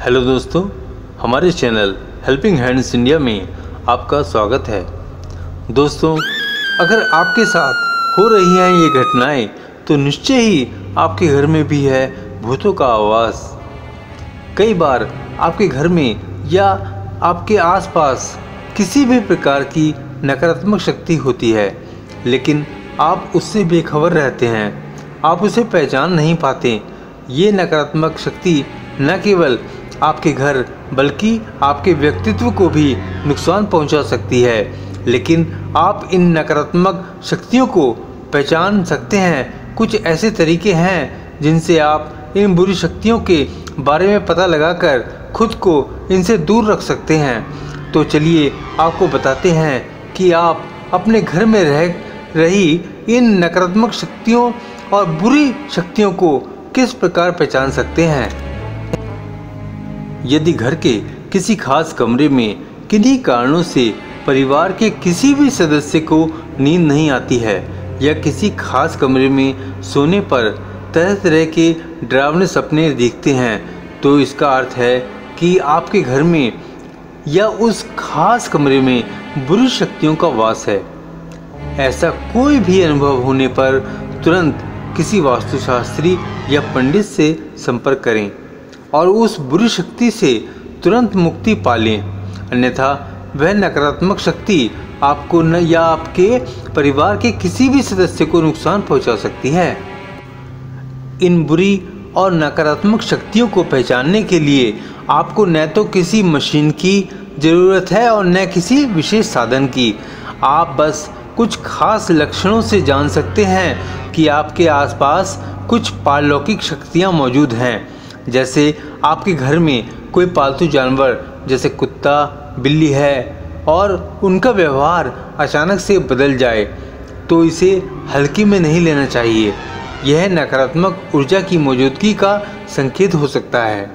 Hello दोस्तों, हमारे channel helping hands India में आपका स्वागत है। दोस्तों, अगर आपके साथ हो रही हैं ये घटनाएं तो निश्चय ही आपके घर में भी है भूतों का आवास। कई बार आपके घर में या आपके आसपास किसी भी प्रकार की नकारात्मक शक्ति होती है, लेकिन आप उससे बेखबर रहते हैं, आप उसे पहचान नहीं पाते। ये नकारात्मक शक्ति न केवल आपके घर बल्कि आपके व्यक्तित्व को भी नुकसान पहुंचा सकती है। लेकिन आप इन नकारात्मक शक्तियों को पहचान सकते हैं। कुछ ऐसे तरीके हैं जिनसे आप इन बुरी शक्तियों के बारे में पता लगाकर खुद को इनसे दूर रख सकते हैं। तो चलिए आपको बताते हैं कि आप अपने घर में रह रही इन नकारात्मक शक्तियों और बुरी शक्तियों को किस प्रकार पहचान सकते हैं। यदि घर के किसी खास कमरे में किन्हीं कारणों से परिवार के किसी भी सदस्य को नींद नहीं आती है या किसी खास कमरे में सोने पर तरह तरह के डरावने सपने दिखते हैं, तो इसका अर्थ है कि आपके घर में या उस खास कमरे में बुरी शक्तियों का वास है। ऐसा कोई भी अनुभव होने पर तुरंत किसी वास्तुशास्त्री या पंडित से संपर्क करें और उस बुरी शक्ति से तुरंत मुक्ति पा लें, अन्यथा वह नकारात्मक शक्ति आपको न या आपके परिवार के किसी भी सदस्य को नुकसान पहुंचा सकती है। इन बुरी और नकारात्मक शक्तियों को पहचानने के लिए आपको न तो किसी मशीन की ज़रूरत है और न किसी विशेष साधन की। आप बस कुछ खास लक्षणों से जान सकते हैं कि आपके आसपास कुछ पारलौकिक शक्तियाँ मौजूद हैं। जैसे आपके घर में कोई पालतू जानवर जैसे कुत्ता बिल्ली है और उनका व्यवहार अचानक से बदल जाए, तो इसे हल्के में नहीं लेना चाहिए। यह नकारात्मक ऊर्जा की मौजूदगी का संकेत हो सकता है।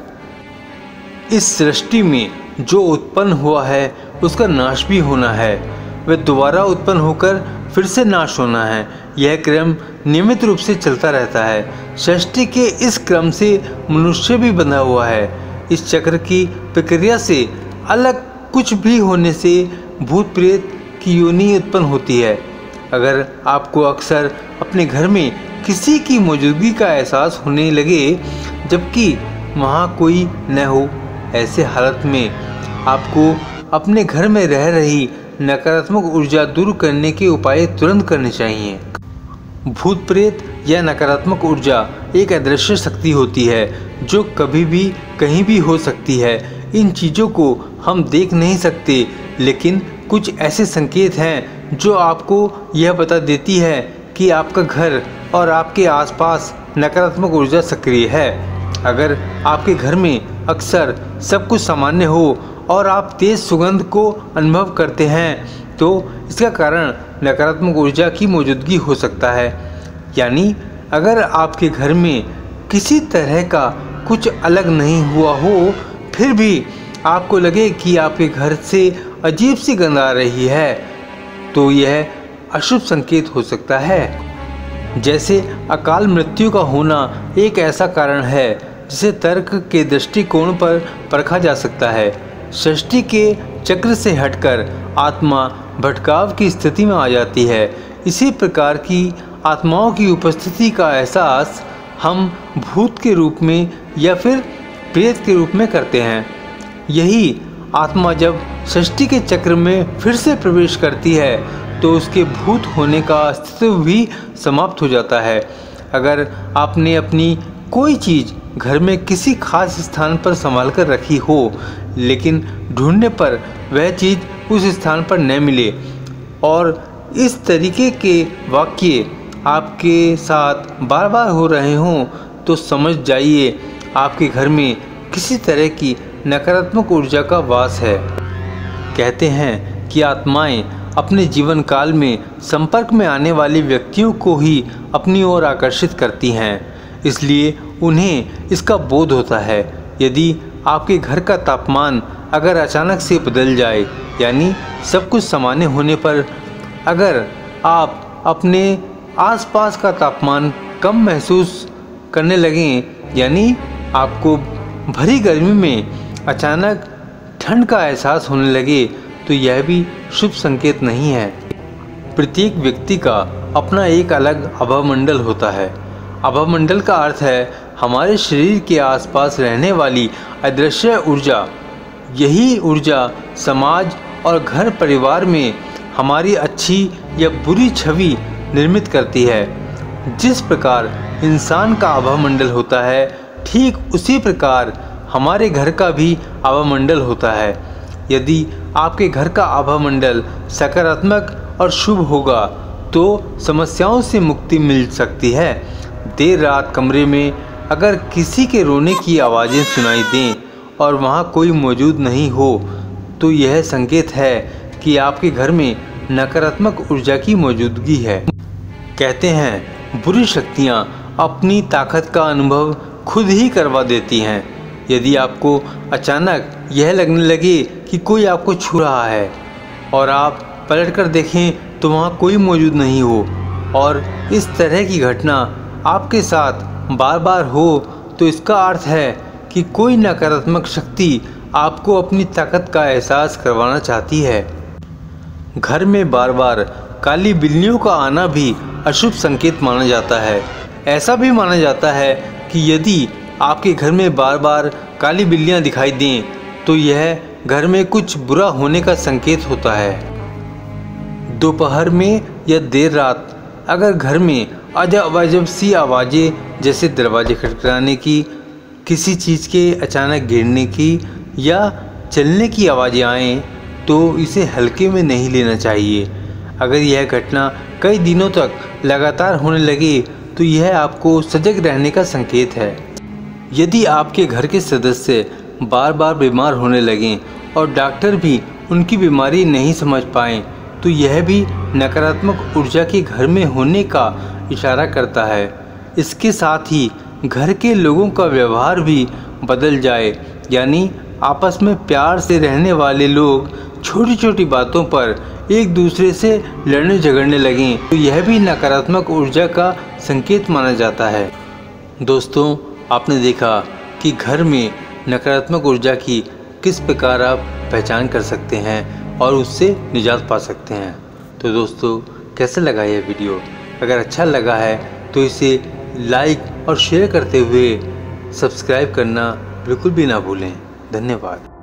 इस सृष्टि में जो उत्पन्न हुआ है उसका नाश भी होना है, वह दोबारा उत्पन्न होकर फिर से नाश होना है। यह क्रम नियमित रूप से चलता रहता है। सृष्टि के इस क्रम से मनुष्य भी बंधा हुआ है। इस चक्र की प्रक्रिया से अलग कुछ भी होने से भूत प्रेत की योनि उत्पन्न होती है। अगर आपको अक्सर अपने घर में किसी की मौजूदगी का एहसास होने लगे जबकि वहाँ कोई न हो, ऐसे हालत में आपको अपने घर में रह रही नकारात्मक ऊर्जा दूर करने के उपाय तुरंत करने चाहिए। भूत प्रेत या नकारात्मक ऊर्जा एक अदृश्य शक्ति होती है जो कभी भी कहीं भी हो सकती है। इन चीज़ों को हम देख नहीं सकते, लेकिन कुछ ऐसे संकेत हैं जो आपको यह बता देती है कि आपका घर और आपके आसपास नकारात्मक ऊर्जा सक्रिय है। अगर आपके घर में अक्सर सब कुछ सामान्य हो और आप तेज सुगंध को अनुभव करते हैं, तो इसका कारण नकारात्मक ऊर्जा की मौजूदगी हो सकता है। यानी अगर आपके घर में किसी तरह का कुछ अलग नहीं हुआ हो, फिर भी आपको लगे कि आपके घर से अजीब सी गंध आ रही है, तो यह अशुभ संकेत हो सकता है। जैसे अकाल मृत्यु का होना एक ऐसा कारण है जिसे तर्क के दृष्टिकोण पर परखा जा सकता है। सृष्टि के चक्र से हटकर आत्मा भटकाव की स्थिति में आ जाती है। इसी प्रकार की आत्माओं की उपस्थिति का एहसास हम भूत के रूप में या फिर प्रेत के रूप में करते हैं। यही आत्मा जब सृष्टि के चक्र में फिर से प्रवेश करती है तो उसके भूत होने का अस्तित्व भी समाप्त हो जाता है। अगर आपने अपनी कोई चीज़ घर में किसी खास स्थान पर संभाल कर रखी हो, लेकिन ढूंढने पर वह चीज़ उस स्थान पर न मिले और इस तरीके के वाक्य आपके साथ बार बार हो रहे हों, तो समझ जाइए आपके घर में किसी तरह की नकारात्मक ऊर्जा का वास है। कहते हैं कि आत्माएं अपने जीवन काल में संपर्क में आने वाले व्यक्तियों को ही अपनी ओर आकर्षित करती हैं, इसलिए उन्हें इसका बोध होता है। यदि आपके घर का तापमान अगर अचानक से बदल जाए, यानी सब कुछ सामान्य होने पर अगर आप अपने आसपास का तापमान कम महसूस करने लगें, यानी आपको भरी गर्मी में अचानक ठंड का एहसास होने लगे तो यह भी शुभ संकेत नहीं है। प्रत्येक व्यक्ति का अपना एक अलग आभामंडल होता है। आभामंडल का अर्थ है हमारे शरीर के आसपास रहने वाली अदृश्य ऊर्जा। यही ऊर्जा समाज और घर परिवार में हमारी अच्छी या बुरी छवि निर्मित करती है। जिस प्रकार इंसान का आभामंडल होता है, ठीक उसी प्रकार हमारे घर का भी आभामंडल होता है। यदि आपके घर का आभामंडल सकारात्मक और शुभ होगा तो समस्याओं से मुक्ति मिल सकती है। देर रात कमरे में अगर किसी के रोने की आवाज़ें सुनाई दें और वहाँ कोई मौजूद नहीं हो तो यह संकेत है कि आपके घर में नकारात्मक ऊर्जा की मौजूदगी है। कहते हैं बुरी शक्तियाँ अपनी ताकत का अनुभव खुद ही करवा देती हैं। यदि आपको अचानक यह लगने लगे कि कोई आपको छू रहा है और आप पलटकर देखें तो वहाँ कोई मौजूद नहीं हो और इस तरह की घटना आपके साथ बार बार हो तो इसका अर्थ है कि कोई नकारात्मक शक्ति आपको अपनी ताकत का एहसास करवाना चाहती है। घर में बार बार काली बिल्लियों का आना भी अशुभ संकेत माना जाता है। ऐसा भी माना जाता है कि यदि आपके घर में बार बार काली बिल्लियां दिखाई दें तो यह घर में कुछ बुरा होने का संकेत होता है। दोपहर में या देर रात अगर घर में अजब सी आवाज़ें जैसे दरवाजे खटखटाने की, किसी चीज़ के अचानक गिरने की या चलने की आवाज़ें आएँ तो इसे हल्के में नहीं लेना चाहिए। अगर यह घटना कई दिनों तक लगातार होने लगे तो यह आपको सजग रहने का संकेत है। यदि आपके घर के सदस्य बार बार बीमार होने लगें और डॉक्टर भी उनकी बीमारी नहीं समझ पाएँ तो यह भी नकारात्मक ऊर्जा के घर में होने का इशारा करता है। इसके साथ ही घर के लोगों का व्यवहार भी बदल जाए, यानी आपस में प्यार से रहने वाले लोग छोटी छोटी बातों पर एक दूसरे से लड़ने झगड़ने लगें तो यह भी नकारात्मक ऊर्जा का संकेत माना जाता है। दोस्तों, आपने देखा कि घर में नकारात्मक ऊर्जा की किस प्रकार आप पहचान कर सकते हैं और उससे निजात पा सकते हैं। तो दोस्तों, कैसे लगा यह वीडियो? अगर अच्छा लगा है तो इसे लाइक और शेयर करते हुए सब्सक्राइब करना बिल्कुल भी ना भूलें। धन्यवाद।